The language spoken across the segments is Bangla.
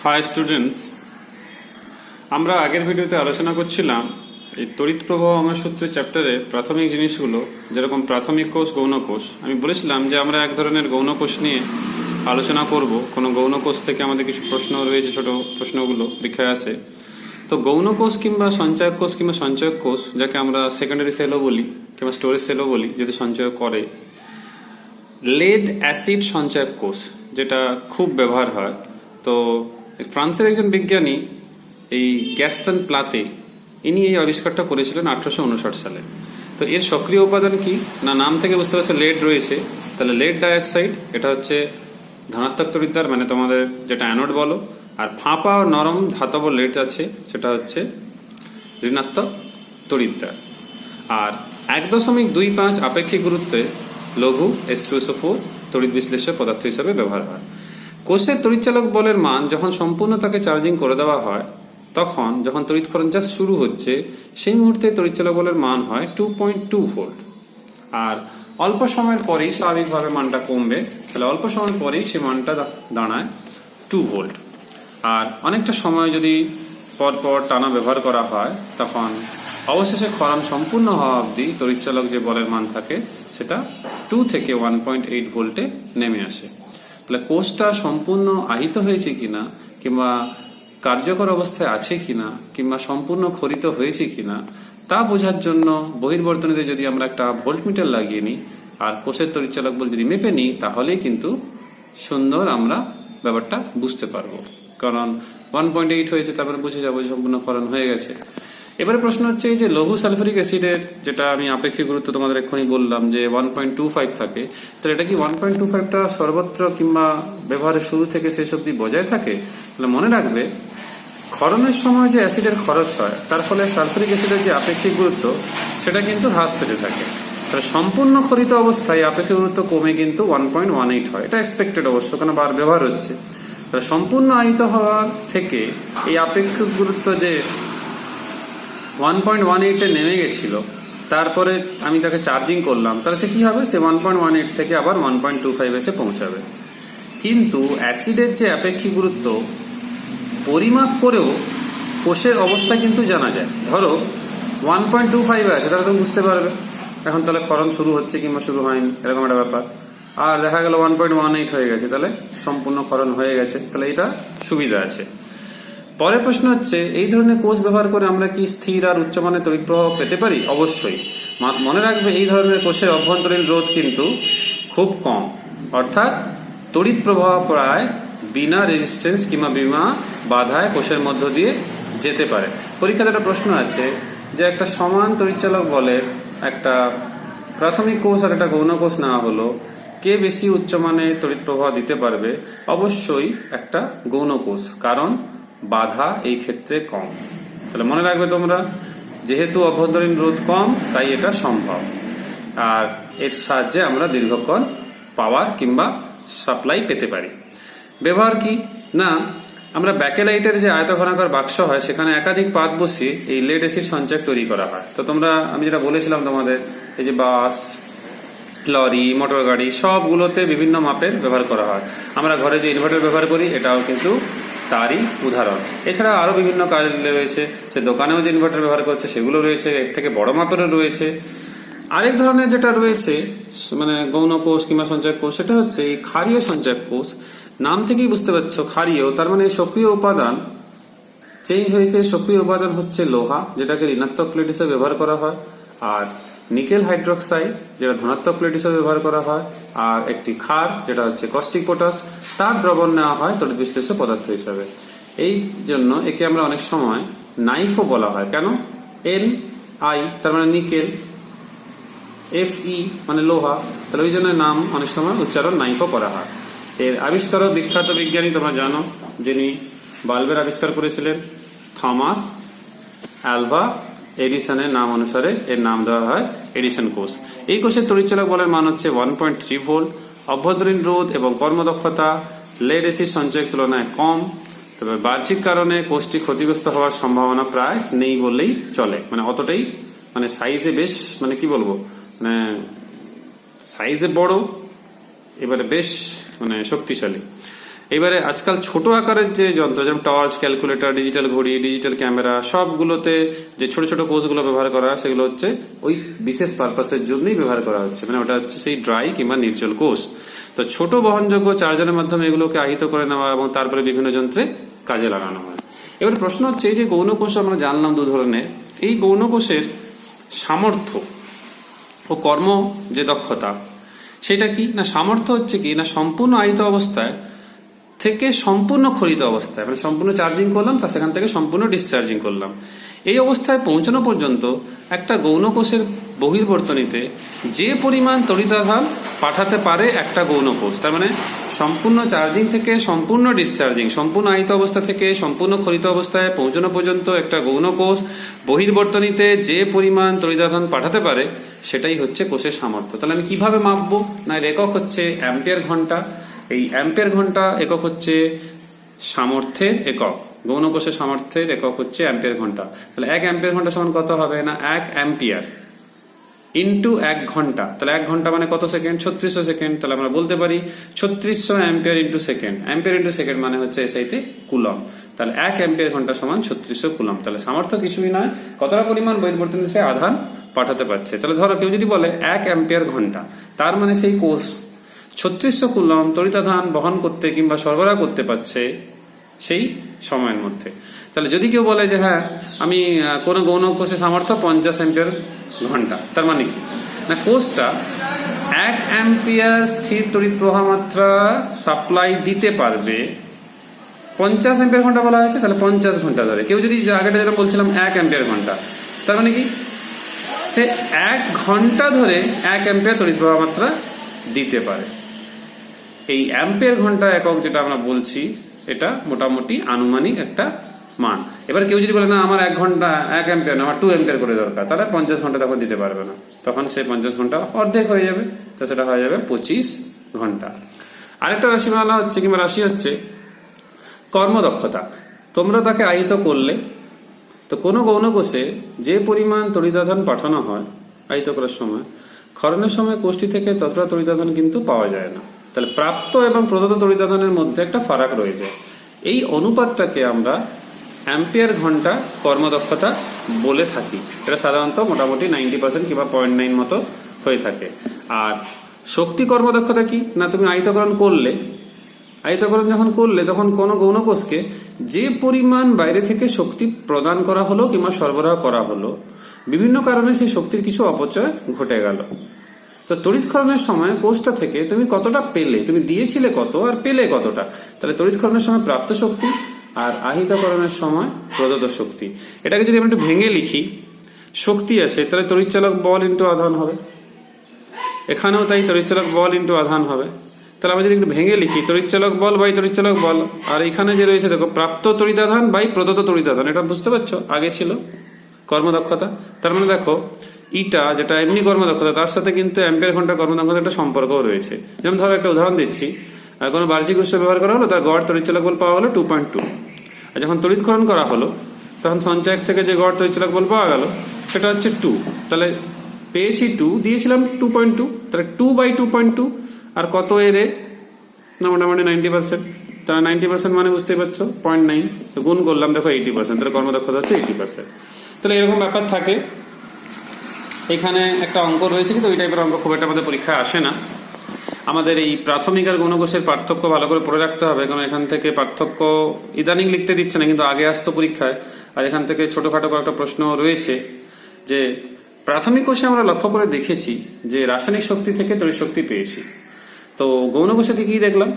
হাই স্টুডেন্টস, আমরা আগের ভিডিওতে আলোচনা করছিলাম এই তড়িৎ প্রবাহ আমার সূত্রের চ্যাপ্টারে প্রাথমিক জিনিসগুলো, যেরকম প্রাথমিক কোষ, গৌণ কোষ। আমি বলেছিলাম যে আমরা এক ধরনের গৌণ কোষ নিয়ে আলোচনা করব। কোনো গৌণ কোষ থেকে আমাদের কিছু প্রশ্ন রয়েছে, ছোট প্রশ্নগুলো পরীক্ষায় আসে। তো গৌণ কোষ কিংবা সঞ্চয়ক কোষ কিংবা সঞ্চয়ক কোষ, যাকে আমরা সেকেন্ডারি সেলও বলি কিংবা স্টোরেজ সেলও বলি, যদি সঞ্চয় করে, লেড অ্যাসিড সঞ্চয়ক কোষ, যেটা খুব ব্যবহার হয়। তো ফ্রান্সের একজন বিজ্ঞানী এই গ্যাস্তন প্লাতে, ইনি এই আবিষ্কারটা করেছিলেন 1859 সালে। তো এর সক্রিয় উপাদান কি না, নাম থেকে বুঝতে পারছে লেড রয়েছে। তাহলে লেড ডাইঅক্সাইড, এটা হচ্ছে ধনাত্মক তড়িৎদ্বার, মানে তোমাদের যেটা অ্যানোড বলো। আর ফাঁপা ও নরম ধাতব লেড আছে, সেটা হচ্ছে ঋণাত্মক তড়িৎদ্বার। আর 1.25 আপেক্ষিক গুরুত্বে লঘু H2SO4 তড়িৎ বিশ্লেষ্য পদার্থ হিসেবে ব্যবহার হয়। কোষের তড়িৎচালক বলের মান যখন সম্পূর্ণ তাকে চার্জিং করে দেওয়া হয়, তখন যখন তড়িৎকরণ জাস্ট শুরু হচ্ছে, সেই মুহূর্তে তড়িৎচালক বলের মান হয় 2.2 ভোল্ট। আর অল্প সময়ের পরেই স্বাভাবিকভাবে মানটা কমবে, তাহলে অল্প সময়ের পরেই সেই মানটা দাঁড়ায় 2 ভোল্ট। আর অনেকটা সময় যদি পরপর টানা ব্যবহার করা হয়, তখন অবশেষে ক্ষরণ সম্পূর্ণ হওয়া অবধি তড়িৎচালক যে বলের মান থাকে, সেটা 2 থেকে 1.8 ভোল্টে নেমে আসে। তাহলে কোষটা সম্পূর্ণ আহিত হয়েছে কিনা, কিংবা কার্যকর অবস্থায় আছে কিনা, কিংবা সম্পূর্ণ ক্ষরিত হয়েছে কিনা, তা বোঝার জন্য বহির্বর্তনীতে যদি আমরা একটা ভোল্টমিটার লাগিয়ে নিই আর কোষের তড়িৎচালক বল যদি মেপে নিই, তাহলেই কিন্তু সুন্দর আমরা ব্যাপারটা বুঝতে পারবো। কারণ 1.8 হয়েছে, তারপরে বুঝে যাবো সম্পূর্ণ ক্ষরণ হয়ে গেছে। এবারে প্রশ্ন হচ্ছে যে লঘু সালফারিক অ্যাসিডের, যেটা আমি আপেক্ষিক গুরুত্ব তোমাদের এক্ষুনি বললাম যে 1.25 থাকে, তাহলে এটা কি 1.25টা সর্বত্র কিংবা ব্যবহারের শুরু থেকে শেষ অবধি বজায় থাকে? তাহলে মনে রাখবে, ক্ষরণের সময় যে অ্যাসিডের খরচ হয়, তার ফলে সালফারিক অ্যাসিডের যে আপেক্ষিক গুরুত্ব, সেটা কিন্তু হ্রাস পেতে থাকে। তাহলে সম্পূর্ণ ক্ষরিত অবস্থায় আপেক্ষিক গুরুত্ব কমে কিন্তু 1.18 হয়। এটা এক্সপেক্টেড অবশ্য, কেন বার ব্যবহার হচ্ছে। তাহলে সম্পূর্ণ আহিত হওয়ার থেকে এই আপেক্ষিক গুরুত্ব যে 1.18 নেমে গেছিল, তারপরে আমি তাকে চার্জিং করলাম, তাহলে সে কি হবে, সে 1.18 থেকে আবার 1.25 এসে পৌঁছাবে। কিন্তু অ্যাসিডের যে আপেক্ষিক গুরুত্ব পরিমাপ করেও কোষের অবস্থা কিন্তু জানা যায়। ধরো 1.25 আছে, তাহলে তুমি বুঝতে পারবে এখন তাহলে ক্ষরণ শুরু হচ্ছে কিংবা শুরু হয়নি, এরকম একটা ব্যাপার। আর দেখা গেল 1.18 হয়ে গেছে, তাহলে সম্পূর্ণ ক্ষরণ হয়ে গেছে। তাহলে এটা সুবিধা আছে। পরের প্রশ্ন হচ্ছে, এই ধরনের কোষ ব্যবহার করে আমরা কি স্থির আর উচ্চমানের তড়িৎ প্রবাহ পেতে পারি? অবশ্যই। মনে রাখবে, এই ধরনের কোষের অভ্যন্তরীণ রোধ কিন্তু খুব কম, অর্থাৎ তড়িৎ প্রবাহ প্রায় বিনা রেজিস্ট্যান্স কিংবা বিনা বাধায় কোষের মধ্য দিয়ে যেতে পারে। পরীক্ষাতে একটা প্রশ্ন আছে যে একটা সমান তড়িৎচালক বলে একটা প্রাথমিক কোষ আর একটা গৌণ কোষ নেওয়া হলো, কে বেশি উচ্চমানের তড়িৎ প্রবাহ দিতে পারবে? অবশ্যই একটা গৌণ কোষ, কারণ বাধা এই ক্ষেত্রে কম। তাহলে মনে রাখবে তোমরা, যেহেতু অভ্যন্তরীণ রোধ কম, তাই এটা সম্ভব। আর এর সাহায্যে আমরা দীর্ঘক্ষণ পাওয়ার কিংবা সাপ্লাই পেতে পারি। ব্যবহার কি না, আমরা ব্যাকেলাইটের যে আয়তঘনাকার বাক্স হয়, সেখানে একাধিক পাত বসিয়ে এই লেড অ্যাসিড সঞ্চয়ক তৈরি করা হয়। তো তোমরা, আমি যেটা বলেছিলাম তোমাদের, এই যে বাস, লরি, মোটর গাড়ি, সবগুলোতে বিভিন্ন মাপের ব্যবহার করা হয়। আমরা ঘরে যে ইনভার্টার ব্যবহার করি, এটাও কিন্তু তারই উদাহরণ। এছাড়া আরো বিভিন্ন কাজ রয়েছে, সে দোকানেও যে ইনভার্টার ব্যবহার করছে সেগুলো রয়েছে, এর থেকে বড় মাপেরও রয়েছে। আরেক ধরনের যেটা রয়েছে, মানে গৌণ কোষ কিংবা সঞ্চয়ক কোষ, সেটা হচ্ছে এই ক্ষারীয় সঞ্চয়ক কোষ। নাম থেকেই বুঝতে পারছো ক্ষারীয়, তার মানে সক্রিয় উপাদান চেঞ্জ হয়েছে। সক্রিয় উপাদান হচ্ছে লোহা, যেটাকে ঋণাত্মক প্লেট হিসেবে ব্যবহার করা হয়, আর নিকেল হাইড্রোক্সাইড, যেটা ধনাত্মক প্লেট হিসেবে ব্যবহার করা হয়, আর একটি ক্ষার, যেটা হচ্ছে কস্টিক পটাশ, তার দ্রবণ নেওয়া হয় তড়িৎ বিশ্লেষ্য পদার্থ হিসাবে। এই জন্য একে আমরা অনেক সময় নাইফও বলা হয়। কেন? Ni, তার মানে নিকেল, Fe মানে লোহা, তাহলে ওই জন্য নাম অনেক সময় উচ্চারণ নাইফও করা হয়। এর আবিষ্কারক বিখ্যাত বিজ্ঞানী তোমরা জানো, যিনি বাল্বের আবিষ্কার করেছিলেন, থমাস আলভা এডিসনের নাম অনুসারে এর নাম দেওয়া হয় এডিসন কোষ। এই কোষের তড়িৎচালক বলের মান হচ্ছে 1.3 ভোল্ট। অভ্যন্তরীণ রোধ এবং কর্মদক্ষতা লেড অ্যাসিড সঞ্চয়ের তুলনায় কম, তবে বাহ্যিক কারণে কোষটি ক্ষতিগ্রস্ত হওয়ার সম্ভাবনা প্রায় নেই বললেই চলে। মানে অতটাই, মানে সাইজে বেশ, মানে কি বলবো, মানে সাইজে বড়, এবারে বেশ মানে শক্তিশালী। এবারে আজকাল ছোট আকারের যে যন্ত্র, যেমন টর্চ, ক্যালকুলেটর, ডিজিটাল ঘড়ি, ডিজিটাল ক্যামেরা, সবগুলোতে যে ছোট ছোট কোষগুলো ব্যবহার করা হয় সেগুলো হচ্ছে ওই বিশেষ পারপাসের জন্যই ব্যবহার করা হচ্ছে, মানে ওটা হচ্ছে সেই ড্রাই কিংবা নির্জল কোষ। তো ছোট বহনযোগ্য চার্জারের মাধ্যমে এগুলোকে আহিত করে নেওয়া এবং তারপরে বিভিন্ন যন্ত্রে কাজে লাগানো হয়। এবার প্রশ্ন হচ্ছে, এই যে গৌণ কোষ আমরা জানলাম দু ধরনের, এই গৌণ কোষের সামর্থ্য ও কর্ম যে দক্ষতা সেটা কি না? সামর্থ্য হচ্ছে কি না, সম্পূর্ণ আহিত অবস্থায় থেকে সম্পূর্ণ ক্ষরিত অবস্থায়, মানে সম্পূর্ণ চার্জিং করলাম তা সেখান থেকে সম্পূর্ণ ডিসচার্জিং করলাম, এই অবস্থায় পৌঁছানো পর্যন্ত একটা গৌণ কোষের বহির্বর্তনীতে যে পরিমাণ তড়িতাধান পাঠাতে পারে একটা গৌণ কোষ, তার মানে সম্পূর্ণ চার্জিং থেকে সম্পূর্ণ ডিসচার্জিং, সম্পূর্ণ আহিত অবস্থা থেকে সম্পূর্ণ ক্ষরিত অবস্থায় পৌঁছানো পর্যন্ত একটা গৌণ কোষ বহির্বর্তনীতে যে পরিমাণ তড়িতাধান পাঠাতে পারে সেটাই হচ্ছে কোষের সামর্থ্য। তাহলে আমি কিভাবে মাপবো? না, এর একক হচ্ছে অ্যাম্পিয়ার ঘন্টা। এই অ্যাম্পিয়ার ঘন্টা একক হচ্ছে সামর্থ্যের একক, গৌণ কোষের সামর্থ্যের একক হচ্ছে অ্যাম্পিয়ার ঘন্টা। তাহলে 1 অ্যাম্পিয়ার ঘন্টা সমান কত হবে না? 1 অ্যাম্পিয়ার ইন্টু 1 ঘন্টা। তাহলে 1 ঘন্টা মানে কত সেকেন্ড? 3600 সেকেন্ড। তাহলে আমরা বলতে পারি 3600 ampere into second. Ampere into second মানে হচ্ছে এসআইতে কুলম। তাহলে 1 অ্যাম্পিয়ার ঘন্টা সমান 3600 কুলম। তাহলে সামর্থ্য কিছুই নয়, কতটা পরিমাণ বহির্বর্তনীতে সে আধান পাঠাতে পারছে। তাহলে ধরো কেউ যদি বলে 1 অ্যাম্পিয়ার ঘন্টা, তার মানে সেই কোষ 3600 কুলম তড়িতাধান বহন করতে কিংবা সরবরাহ করতে পারছে সেই সময়ের মধ্যে। তাহলে যদি কেউ বলে যে হ্যাঁ আমি কোন গৌণ কোষের সামর্থ্য 50 অ্যাম্পিয়ার ঘন্টা, তার মানে কি না, কোষটা 1 অ্যাম্পিয়ার স্থির তড়িৎ প্রবাহ মাত্রা সাপ্লাই দিতে পারবে। 50 অ্যাম্পিয়ার ঘন্টা বলা হয়েছে, তাহলে 50 ঘন্টা ধরে। কেউ যদি আগেটা যেটা বলছিলাম 1 অ্যাম্পিয়ার ঘন্টা, তার মানে কি সে 1 ঘন্টা ধরে 1 অ্যাম্পিয়ার তড়িৎ প্রবাহ মাত্রা দিতে পারে। এই অ্যাম্পিয়ার ঘন্টা একক যেটা আমরা বলছি, এটা মোটামুটি আনুমানিক একটা মান। এবার কেউ যদি বলে না আমার 1 ঘন্টা 1 অ্যাম্পিয়ার না, আমার 2 অ্যাম্পিয়ার করে দরকার, তাহলে 50 ঘন্টা তখন দিতে পারবে না, তখন সেই 50 ঘন্টা অর্ধেক হয়ে যাবে, তো সেটা হয়ে যাবে 25 ঘন্টা। আরেকটা রাশিমালা হচ্ছে কিংবা রাশি হচ্ছে কর্মদক্ষতা। তোমরা তাকে আহিত করলে, তো কোনো গৌণ কোষে যে পরিমাণ তড়িতাধান পাঠানো হয় আহিত করার সময়, ক্ষরণের সময় কোষটি থেকে ততটা তড়িতাধান কিন্তু পাওয়া যায় না। তাহলে প্রাপ্ত এবং প্রদত্ত তড়িতাধানের মধ্যে একটা ফারাক রয়েছে। এই অনুপাতটাকে আমরা অ্যাম্পিয়ার ঘন্টা কর্মদক্ষতা বলে থাকি। এটা সাধারণত মোটামুটি 90% কিংবা 0.9 মতো হয়ে থাকে। আর শক্তি কর্মদক্ষতা কি না, তুমি আহিতকরণ করলে, আহিতকরণ যখন করলে তখন কোনো গৌণ কোষকে যে পরিমাণ বাইরে থেকে শক্তি প্রদান করা হলো কিংবা সরবরাহ করা হলো, বিভিন্ন কারণে সেই শক্তির কিছু অপচয় ঘটে গেল। তো তড়িৎক্ষরণের সময় কোষটা থেকে তুমি কতটা পেলে, তুমি দিয়েছিলে কত আর পেলে কতটা, তাহলে তড়িৎক্ষরণের সময় প্রাপ্ত শক্তি আর আহিতকরণের সময় প্রদত্ত শক্তি। এটাকে যদি আমরা একটু ভেঙে লিখি, শক্তি আছে তাহলে তড়িৎচালক বল ইন্টু আধান হবে, এখানেও তাই তড়িৎচালক বল ইন্টু আধান হবে। তাহলে আমরা যদি একটু ভেঙে লিখি, তড়িৎচালক বল বাই তড়িৎচালক বল, আর এখানে যে রয়েছে দেখো প্রাপ্ত তড়িতাধান বাই প্রদত্ত তড়িতাধান, এটা বুঝতে পারছো আগে ছিল কর্মদক্ষতা। তার মানে দেখো ইটা যেটা এমনি কর্মদক্ষতা, তার সাথে কিন্তু অ্যাম্পিয়ার ঘন্টা কর্মদক্ষতার একটা সম্পর্কও রয়েছে। যেমন ধরো একটা উদাহরণ দিচ্ছি, কোনো বাহ্যিক উৎস ব্যবহার করা হলো, তার গড় তড়িৎচালক বল পাওয়া হলো 2.2, আর যখন তড়িৎক্ষরণ করা হলো তখন সঞ্চয়ক থেকে যে গড় তড়িৎচালক বল পাওয়া গেল সেটা হচ্ছে 2। তাহলে পেয়েছি 2, দিয়েছিলাম 2.2, তাহলে 2/2.2 আর কত এরে না মোটামুটি 90%। তাহলে 90% মানে বুঝতেই পারছো 0.9, গুণ করলাম দেখো 80%, তাহলে কর্মদক্ষতা হচ্ছে 80%। তাহলে এরকম ব্যাপার থাকে। এখানে একটা অঙ্ক রয়েছে, কিন্তু ওই টাইপের অঙ্ক খুব একটা আমাদের পরীক্ষায় আসে না। আমাদের এই প্রাথমিক আর গৌণ কোষের পার্থক্য ভালো করে পড়ে রাখতে হবে, কারণ এখান থেকে পার্থক্য ইদানিং লিখতে দিচ্ছে না, কিন্তু আগে আসতো পরীক্ষায়। আর এখান থেকে ছোটখাটো কয়েকটা প্রশ্ন রয়েছে। যে প্রাথমিক কোষে আমরা লক্ষ্য করে দেখেছি যে রাসায়নিক শক্তি থেকে তড়িৎ শক্তি পেয়েছি। তো গৌণ কোষে থেকে কি দেখলাম,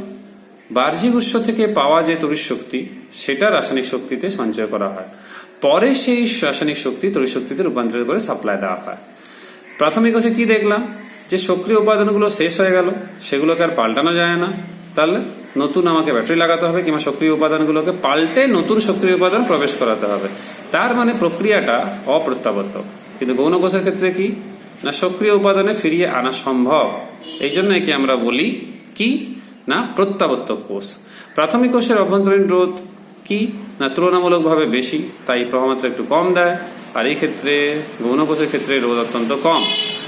বাহ্যিক উৎস থেকে পাওয়া যে তড়িৎ শক্তি সেটা রাসায়নিক শক্তিতে সঞ্চয় করা হয়, পরে সেই রাসায়নিক শক্তি তড়িৎ শক্তিতে রূপান্তরিত করে সাপ্লাই দেওয়া হয়। প্রাথমিক কোষে কি দেখলাম, যে সক্রিয় উপাদানগুলো শেষ হয়ে গেল সেগুলোকে আর পাল্টানো যায় না, তাহলে নতুন আমাকে ব্যাটারি লাগাতে হবে কিংবা সক্রিয় উপাদানগুলোকে পাল্টে নতুন সক্রিয় উপাদান প্রবেশ করাতে হবে। তার মানে প্রক্রিয়াটা অপ্রত্যাবর্তক। কিন্তু গৌণ কোষের ক্ষেত্রে কি না, সক্রিয় উপাদানে ফিরিয়ে আনা সম্ভব, এই জন্য একে আমরা বলি কি না প্রত্যাবর্তক কোষ। প্রাথমিক কোষের অভ্যন্তরীণ রোধ কি না তুলনামূলকভাবে বেশি, তাই প্রবাহমাত্রা একটু কম দেয়, আর এই ক্ষেত্রে গৌণ কোষের ক্ষেত্রে রোধ অত্যন্ত কম।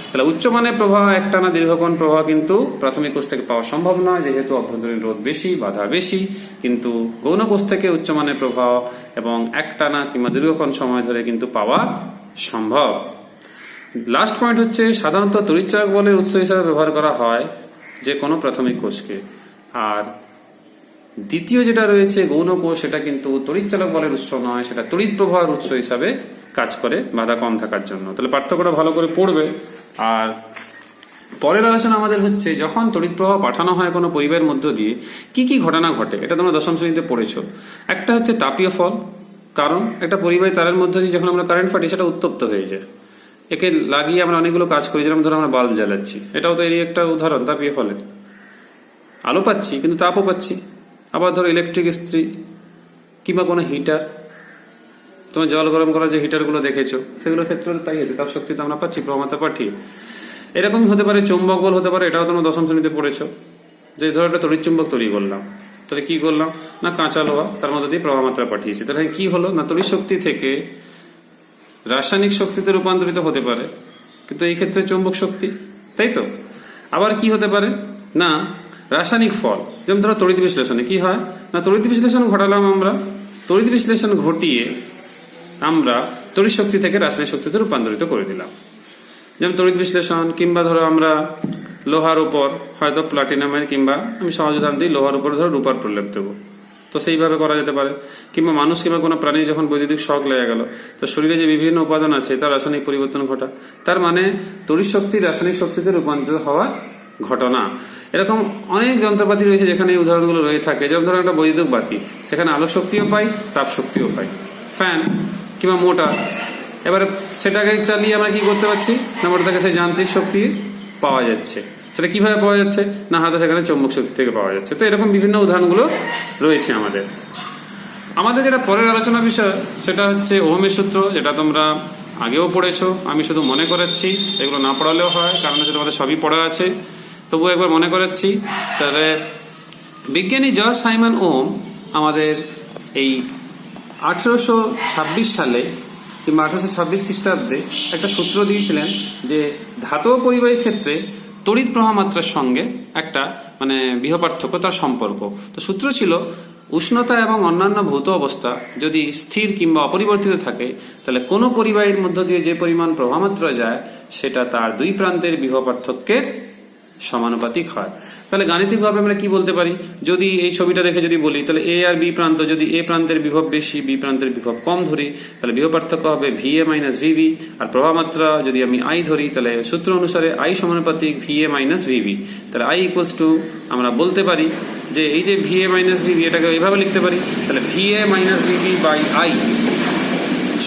তাহলে উচ্চমানের প্রবাহ একটানা দীর্ঘক্ষণ প্রবাহ কিন্তু প্রাথমিক কোষ থেকে পাওয়া সম্ভব নয়, যেহেতু অভ্যন্তরীণ রোধ বেশি, বাধা বেশি। কিন্তু গৌণ কোষ থেকে উচ্চমানের প্রবাহ এবং একটানা কিংবা দীর্ঘক্ষণ সময় ধরে কিন্তু পাওয়া সম্ভব। লাস্ট পয়েন্ট হচ্ছে সাধারণত তড়িৎচালক বলের উৎস হিসাবে ব্যবহার করা হয় যে কোনো প্রাথমিক কোষকে। আর দ্বিতীয় যেটা রয়েছে গৌণ কোষ, সেটা কিন্তু তড়িৎচালক বলের উৎস নয়, সেটা তড়িৎ প্রবাহের উৎস হিসাবে কাজ করে বাধা কম থাকার জন্য। তাহলে পার্থক্যটা ভালো করে পড়বে। আর পরের আলোচনা আমাদের হচ্ছে যখন তড়িৎ প্রবাহ পাঠানো হয় কোনো পরিবাহের মধ্য দিয়ে কি কি ঘটনা ঘটে, এটা তোমরা দশম শ্রেণীতে পড়েছো। একটা হচ্ছে তাপীয় ফল, কারণ একটা পরিবাহী তারের মধ্য দিয়ে যখন আমরা কারেন্ট ফাটি সেটা উত্তপ্ত হয়ে যায়। একে লাগিয়ে আমরা অনেকগুলো কাজ করি, যেরকম ধরো আমরা বাল্ব জ্বালাচ্ছি, এটাও তো এরই একটা উদাহরণ তাপীয় ফলের। আলো পাচ্ছি কিন্তু তাপও পাচ্ছি। আবার ধরো ইলেকট্রিক ইস্ত্রি কিংবা কোনো হিটার, তোমার জল গরম করার যে হিটারগুলো দেখেছো সেগুলোর ক্ষেত্রে তাই আছে, তাপ শক্তি তো আমরা পাচ্ছি প্রবাহমাত্রা পাঠিয়ে। এরকম হতে পারে চৌম্বক বল হতে পারে, এটাও তোমরা দশম শ্রেণীতে পড়েছো। যে ধরো একটা তড়িৎ চুম্বক তৈরি করলাম, তাহলে কি করলাম না কাঁচা লোহা তার মধ্যে দিয়ে প্রবাহমাত্রা পাঠিয়েছি, তাহলে কি হলো না তড়িৎ শক্তি থেকে রাসায়নিক শক্তিতে রূপান্তরিত হতে পারে, কিন্তু এই ক্ষেত্রে চৌম্বক শক্তি, তাই তো। আবার কি হতে পারে না রাসায়নিক ফল, যেমন ধরো তড়িৎ বিশ্লেষণে কি হয় না তড়িৎ বিশ্লেষণ ঘটালাম আমরা, তড়িৎ বিশ্লেষণ ঘটিয়ে আমরা তড়িৎ শক্তি থেকে রাসায়নিক শক্তিতে রূপান্তরিত করে দিলাম। যেমন তড়িৎ বিশ্লেষণ, কিংবা ধরো আমরা লোহার উপর হয়তো প্লাটিনামের, কিংবা আমি সহজ উদাহরণ দিই লোহার উপর ধরো রূপার প্রলেপ দেবো, তো সেইভাবে করা যেতে পারে। কিংবা মানুষ কিংবা কোনো প্রাণী যখন বৈদ্যুতিক শক লেগে গেল, তো শরীরে যে বিভিন্ন উপাদান আছে তার রাসায়নিক পরিবর্তন ঘটা, তার মানে তড়িৎ শক্তি রাসায়নিক শক্তিতে রূপান্তরিত হওয়ার ঘটনা। এরকম অনেক যন্ত্রপাতি রয়েছে যেখানে এই উদাহরণগুলো রয়ে থাকে। যেমন ধরো একটা বৈদ্যুতিক বাতি, সেখানে আলো শক্তিও পাই, তাপ শক্তিও পাই। ফ্যান কিংবা মোটর, এবারে সেটাকে চালিয়ে আমরা কি করতে পারছি না মোটরটাকে সেই যান্ত্রিক শক্তি পাওয়া যাচ্ছে। সেটা কিভাবে পাওয়া যাচ্ছে না হয়তো সেখানে চৌম্বক শক্তি থেকে পাওয়া যাচ্ছে। তো এরকম বিভিন্ন উদাহরণগুলো রয়েছে আমাদের যেটা পরের আলোচনা বিষয় সেটা হচ্ছে ওহমের সূত্র, যেটা তোমরা আগেও পড়েছো। আমি শুধু মনে করাচ্ছি, এগুলো না পড়ালেও হয় কারণ হচ্ছে তোমাদের সবই পড়া আছে, তবু একবার মনে করাচ্ছি। তাহলে বিজ্ঞানী জর্জ সাইমন ওহম আমাদের এই 1826 সালে কিংবা 1826 খ্রিস্টাব্দে একটা সূত্র দিয়েছিলেন যে ধাতব পরিবাহীর ক্ষেত্রে তড়িৎ প্রবাহ মাত্রার সঙ্গে একটা মানে বিহপার্থক্য, তার সম্পর্ক। তো সূত্র ছিল উষ্ণতা এবং অন্যান্য ভৌত অবস্থা যদি স্থির কিংবা অপরিবর্তিত থাকে, তাহলে কোনো পরিবাহীর মধ্য দিয়ে যে পরিমাণ প্রবাহমাত্রা যায় সেটা তার দুই প্রান্তের বিভব-পার্থক্যের সমানুপাতিক হয়। তাহলে গাণিতিকভাবে আমরা কি বলতে পারি, যদি এই ছবিটা দেখে যদি বলি, তাহলে এ আর বি প্রান্ত, যদি এ প্রান্তের বিভব বেশি বি প্রান্তের বিভব কম ধরি, তাহলে বিভব পার্থক্য হবে VA মাইনাস VB। আর প্রবাহমাত্রা যদি আমি I ধরি, তাহলে সূত্র অনুসারে I সমানুপাতিক VA মাইনাস VB। তাহলে I ইকুয়ালস টু আমরা বলতে পারি যে এই যে VA মাইনাস VB, এটাকে এইভাবে লিখতে পারি, তাহলে VA minus VB by I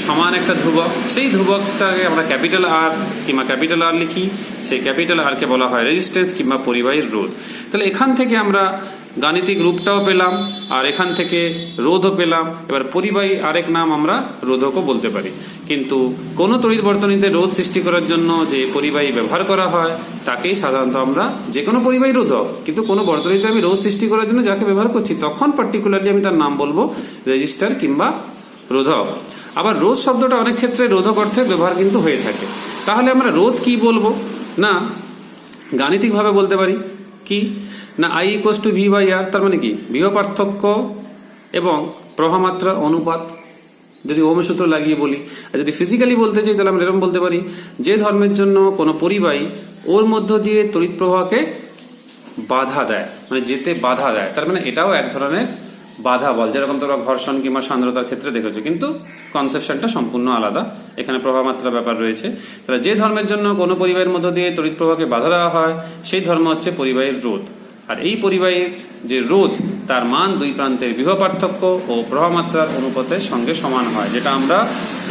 সমান একটা ধ্রুবক। সেই ধ্রুবকটাকে আমরা ক্যাপিটাল আর কিংবা ক্যাপিটাল আর লিখি, সেই ক্যাপিটাল আর কে বলা হয় রেজিস্ট্যান্স কিংবা পরিবাহীর রোধ। তাহলে এখান থেকে আমরা গাণিতিক রূপটাও পেলাম আর এখান থেকে রোধও পেলাম। এবার পরিবাহী আরেক নাম আমরা রোধকও বলতে পারি। কিন্তু কোনো তড়িৎ বর্তনীতে রোধ সৃষ্টি করার জন্য যে পরিবাহী ব্যবহার করা হয় তাকেই সাধারণত আমরা যে কোনো পরিবাহী রোধক, কিন্তু কোনো বর্তনীতে আমি রোধ সৃষ্টি করার জন্য যাকে ব্যবহার করছি তখন পার্টিকুলারলি আমি তার নাম বলবো রেজিস্টার কিংবা রোধক। আবার রোধ শব্দটা অনেক ক্ষেত্রে রোধক অর্থে ব্যবহার কিন্তু হয়ে থাকে। তাহলে আমরা রোধ কি বলবো না গাণিতিকভাবে বলতে পারি কি না I equals to V by R, তার মানে কি বিভব পার্থক্য এবং প্রবাহমাত্রার অনুপাত, যদি ওহমের সূত্র লাগিয়ে বলি। আর যদি ফিজিক্যালি বলতে চাই তাহলে আমরা এরকম বলতে পারি, যে ধর্মের জন্য কোনো পরিবাহী ওর মধ্য দিয়ে তড়িৎ প্রবাহকে বাধা দেয়, মানে যেতে বাধা দেয়, তার মানে এটাও এক ধরনের বাধা বল। যেরকম তোমরা ঘর্ষণ কিংবা সান্দ্রতার ক্ষেত্রে দেখেছো, কিন্তু কনসেপশনটা সম্পূর্ণ আলাদা, এখানে প্রবাহমাত্রার ব্যাপার রয়েছে। তাহলে যে ধর্মের জন্য কোনো পরিবাহীর মধ্য দিয়ে তড়িৎ প্রবাহকে বাধা দেওয়া হয় সেই ধর্ম হচ্ছে পরিবাহীর রোধ। আর এই পরিবাহীর যে রোধ তার মান দুই প্রান্তের বিভব পার্থক্য ও প্রবাহমাত্রার অনুপাতের সঙ্গে সমান হয়, যেটা আমরা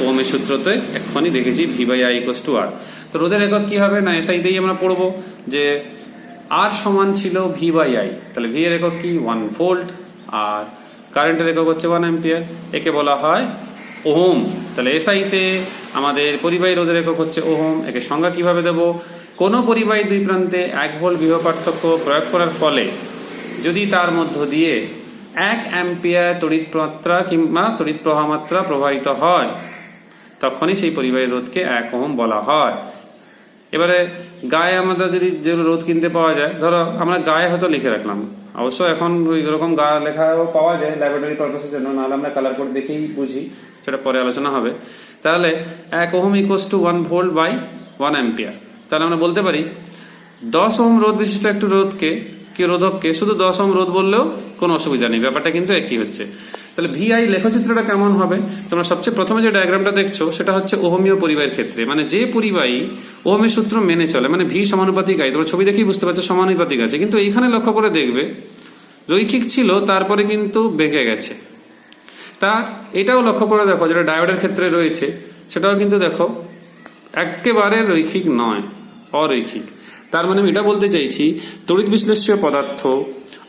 ওহমের সূত্রতে এক্ষুনি দেখেছি V by I equals to R। তো রোধের একক কি হবে না SI দিয়েই আমরা পড়বো যে R সমান ছিল V বাই I, তাহলে V এর একক কি 1 ভোল্ট আর কারেন্টের একক হচ্ছে 1 অ্যাম্পিয়ার, একে বলা হয় ওহম। তাহলে SI-তে আমাদের পরিবাহী রোধের একক হচ্ছে ওহম। একে সংজ্ঞা কিভাবে দেব, কোনো পরিবাহী দুই প্রান্তে 1 ভোল্ট বিভব পার্থক্য প্রয়োগ করার ফলে যদি তার মধ্য দিয়ে 1 অ্যাম্পিয়ার তড়িৎ মাত্রা কিংবা তড়িৎ প্রবাহমাত্রা প্রবাহিত হয় তখনই সেই পরিবাহী রোধকে 1 ওহম বলা হয়। এবারে গায়ে আমাদের যদি যেগুলো রোধ কিনতে পাওয়া যায়, ধরো আমরা গায়ে হয়তো লিখে রাখলাম, অবশ্য এখন ওই রকম গা লেখাও পাওয়া যায় ল্যাবরেটরি পারপাসের জন্য, নাহলে আমরা কালার কোড দেখেই বুঝি, সেটা পরে আলোচনা হবে। তাহলে 1 ohm equals to 1 volt by 1 ampere. তাহলে আমরা বলতে পারি 10 ওহম রোধ বিশিষ্ট একটু রোধককে শুধু 10 ওহম রোধ বললেও কোনো অসুবিধা নেই, ব্যাপারটা কিন্তু একই হচ্ছে। তাহলে ভিআই লেখচিত্রটা কেমন হবে? তোমরা সবচেয়ে প্রথমে যে ডায়াগ্রামটা দেখছো সেটা হচ্ছে ওহমীয় পরিবাহীর ক্ষেত্রে, মানে যে পরিবাহী ওহমের সূত্র মেনে চলে, মানে ভি সমানুপাতিক আই। তোমরা ছবি দেখেই বুঝতে পারছো সমানুপাতিক আছে, কিন্তু এইখানে লক্ষ্য করে দেখবে রৈখিক ছিল, তারপরে কিন্তু বেঁকে গেছে। তার এটাও লক্ষ্য করে দেখো, যেটা ডায়োডের ক্ষেত্রে রয়েছে সেটাও কিন্তু দেখো একেবারে রৈখিক নয়, অরৈখিক। তার মানে আমি এটা বলতে চাইছি, তড়িৎ বিশ্লেষ্য পদার্থ,